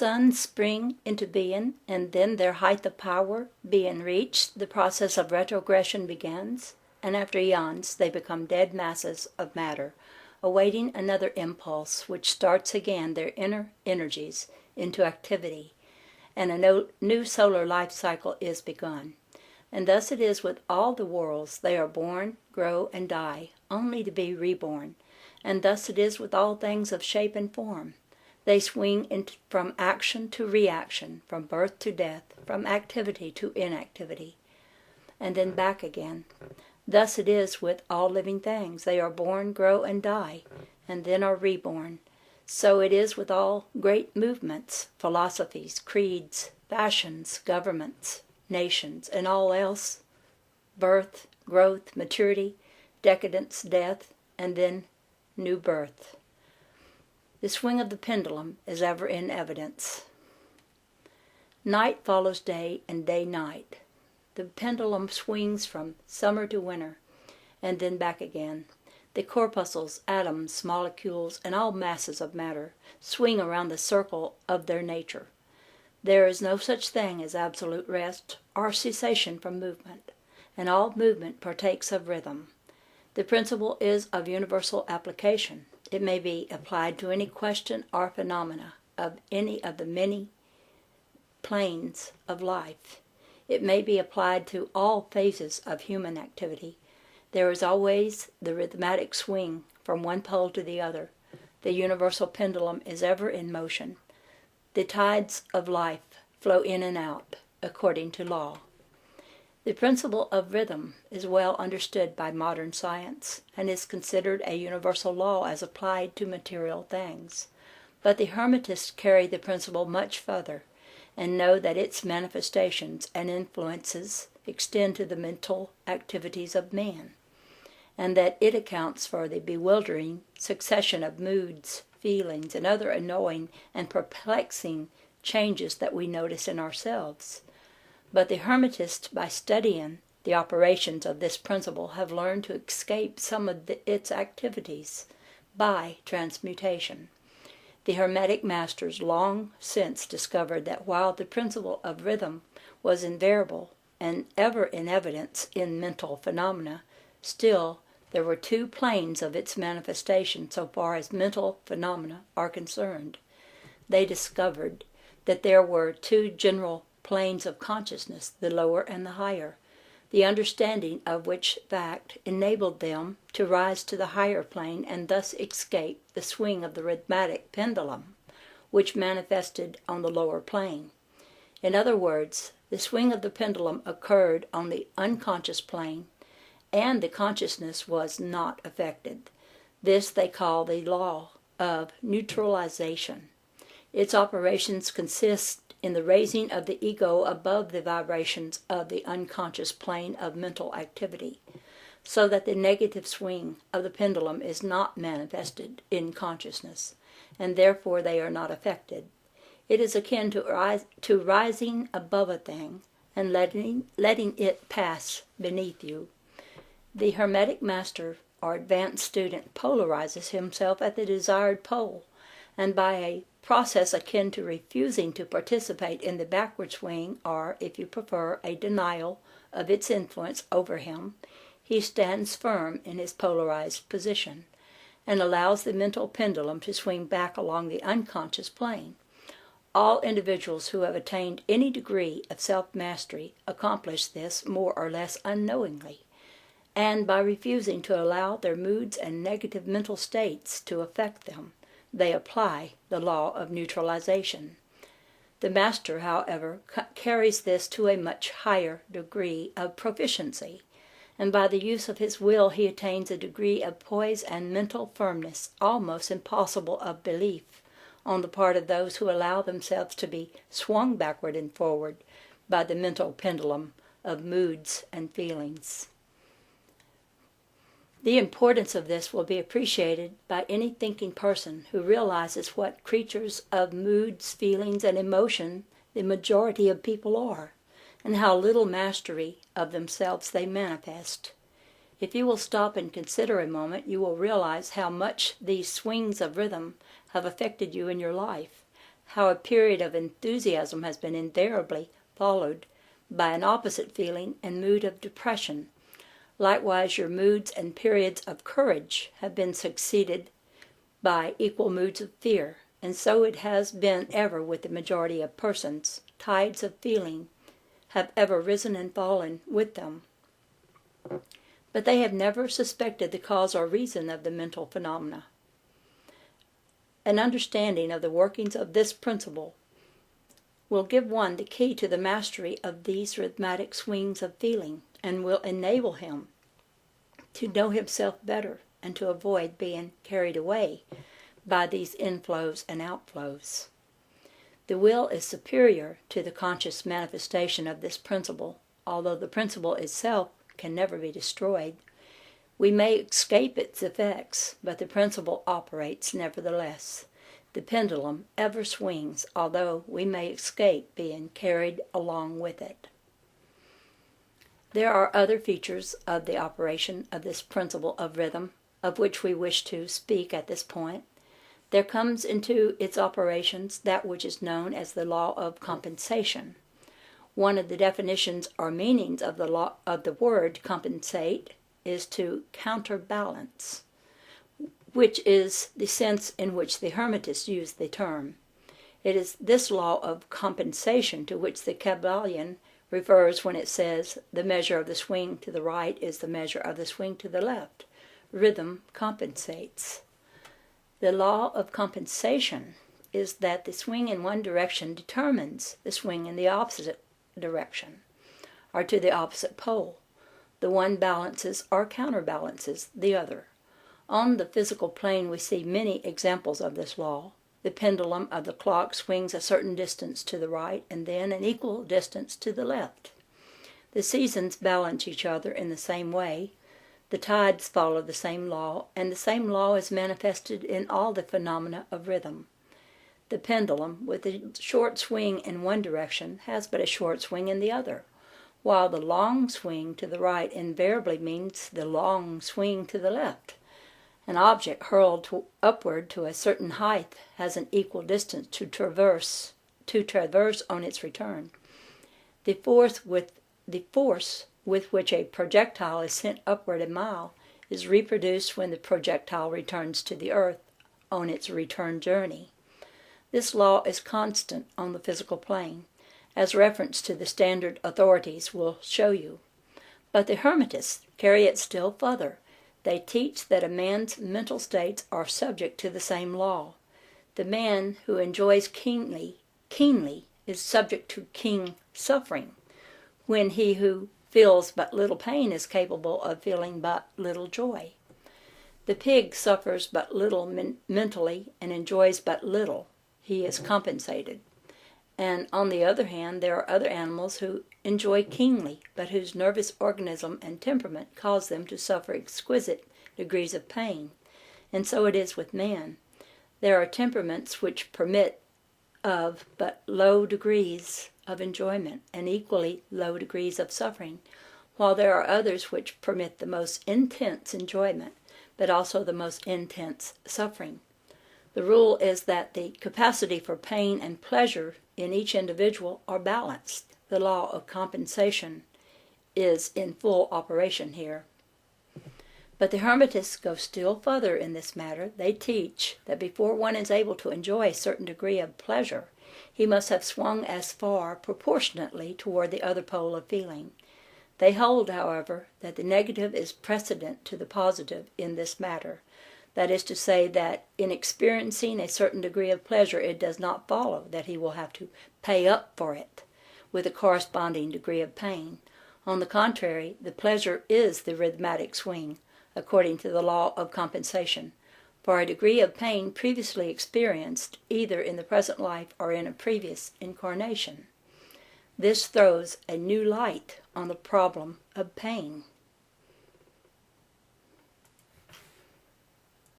suns spring into being, and then their height of power being reached, the process of retrogression begins, and after eons they become dead masses of matter, awaiting another impulse which starts again their inner energies into activity, and a new solar life cycle is begun. And thus it is with all the worlds. They are born, grow, and die, only to be reborn. And thus it is with all things of shape and form. They swing from action to reaction, from birth to death, from activity to inactivity, and then back again. Thus it is with all living things. They are born, grow, and die, and then are reborn. So it is with all great movements, philosophies, creeds, fashions, governments, nations, and all else: birth, growth, maturity, decadence, death, and then new birth. The swing of the pendulum is ever in evidence. Night follows day, and day night. The pendulum swings from summer to winter, and then back again. The corpuscles, atoms, molecules, and all masses of matter swing around the circle of their nature. There is no such thing as absolute rest or cessation from movement, and all movement partakes of rhythm. The principle is of universal application. It may be applied to any question or phenomena of any of the many planes of life. It may be applied to all phases of human activity. There is always the rhythmic swing from one pole to the other. The universal pendulum is ever in motion. The tides of life flow in and out according to law. The principle of rhythm is well understood by modern science, and is considered a universal law as applied to material things. But the Hermetists carry the principle much further, and know that its manifestations and influences extend to the mental activities of man, and that it accounts for the bewildering succession of moods, feelings, and other annoying and perplexing changes that we notice in ourselves. But the Hermetists, by studying the operations of this principle, have learned to escape some of its activities by transmutation. The Hermetic masters long since discovered that while the principle of rhythm was invariable and ever in evidence in mental phenomena, still there were two planes of its manifestation so far as mental phenomena are concerned. They discovered that there were two general planes of consciousness, the lower and the higher, the understanding of which fact enabled them to rise to the higher plane and thus escape the swing of the rhythmic pendulum, which manifested on the lower plane. In other words, the swing of the pendulum occurred on the unconscious plane, and the consciousness was not affected. This they call the law of neutralization. Its operations consist in the raising of the ego above the vibrations of the unconscious plane of mental activity, so that the negative swing of the pendulum is not manifested in consciousness, and therefore they are not affected. It is akin to rising above a thing and letting it pass beneath you. The Hermetic master or advanced student polarizes himself at the desired pole, and by a process akin to refusing to participate in the backward swing, or, if you prefer, a denial of its influence over him, he stands firm in his polarized position, and allows the mental pendulum to swing back along the unconscious plane. All individuals who have attained any degree of self-mastery accomplish this more or less unknowingly, and by refusing to allow their moods and negative mental states to affect them, they apply the law of neutralization. The master, however, carries this to a much higher degree of proficiency, and by the use of his will he attains a degree of poise and mental firmness almost impossible of belief on the part of those who allow themselves to be swung backward and forward by the mental pendulum of moods and feelings. The importance of this will be appreciated by any thinking person who realizes what creatures of moods, feelings, and emotion the majority of people are, and how little mastery of themselves they manifest. If you will stop and consider a moment, you will realize how much these swings of rhythm have affected you in your life, how a period of enthusiasm has been invariably followed by an opposite feeling and mood of depression. Likewise, your moods and periods of courage have been succeeded by equal moods of fear, and so it has been ever with the majority of persons. Tides of feeling have ever risen and fallen with them, but they have never suspected the cause or reason of the mental phenomena. An understanding of the workings of this principle will give one the key to the mastery of these rhythmic swings of feeling, and will enable him to know himself better and to avoid being carried away by these inflows and outflows. The will is superior to the conscious manifestation of this principle, although the principle itself can never be destroyed. We may escape its effects, but the principle operates nevertheless. The pendulum ever swings, although we may escape being carried along with it. There are other features of the operation of this principle of rhythm, of which we wish to speak at this point. There comes into its operations that which is known as the law of compensation. One of the definitions or meanings of the word compensate is to counterbalance, which is the sense in which the Hermetists use the term. It is this law of compensation to which the Kabalion refers when it says the measure of the swing to the right is the measure of the swing to the left. Rhythm compensates. The law of compensation is that the swing in one direction determines the swing in the opposite direction, or to the opposite pole. The one balances or counterbalances the other. On the physical plane we see many examples of this law. The pendulum of the clock swings a certain distance to the right and then an equal distance to the left. The seasons balance each other in the same way. The tides follow the same law, and the same law is manifested in all the phenomena of rhythm. The pendulum, with a short swing in one direction, has but a short swing in the other, while the long swing to the right invariably means the long swing to the left. An object hurled upward to a certain height has an equal distance to traverse on its return. The force with which a projectile is sent upward a mile is reproduced when the projectile returns to the earth on its return journey. This law is constant on the physical plane, as reference to the standard authorities will show you. But the Hermetists carry it still further. They teach that a man's mental states are subject to the same law. The man who enjoys keenly is subject to keen suffering, when he who feels but little pain is capable of feeling but little joy. The pig suffers but little mentally and enjoys but little. He is compensated. And on the other hand, there are other animals who enjoy keenly, but whose nervous organism and temperament cause them to suffer exquisite degrees of pain. And so it is with man. There are temperaments which permit of but low degrees of enjoyment and equally low degrees of suffering, while there are others which permit the most intense enjoyment, but also the most intense suffering. The rule is that the capacity for pain and pleasure in each individual are balanced. The law of compensation is in full operation here. But the Hermetists go still further in this matter. They teach that before one is able to enjoy a certain degree of pleasure, he must have swung as far proportionately toward the other pole of feeling. They hold, however, that the negative is precedent to the positive in this matter. That is to say that in experiencing a certain degree of pleasure, it does not follow that he will have to pay up for it with a corresponding degree of pain. On the contrary, the pleasure is the rhythmic swing, according to the law of compensation, for a degree of pain previously experienced, either in the present life or in a previous incarnation. This throws a new light on the problem of pain.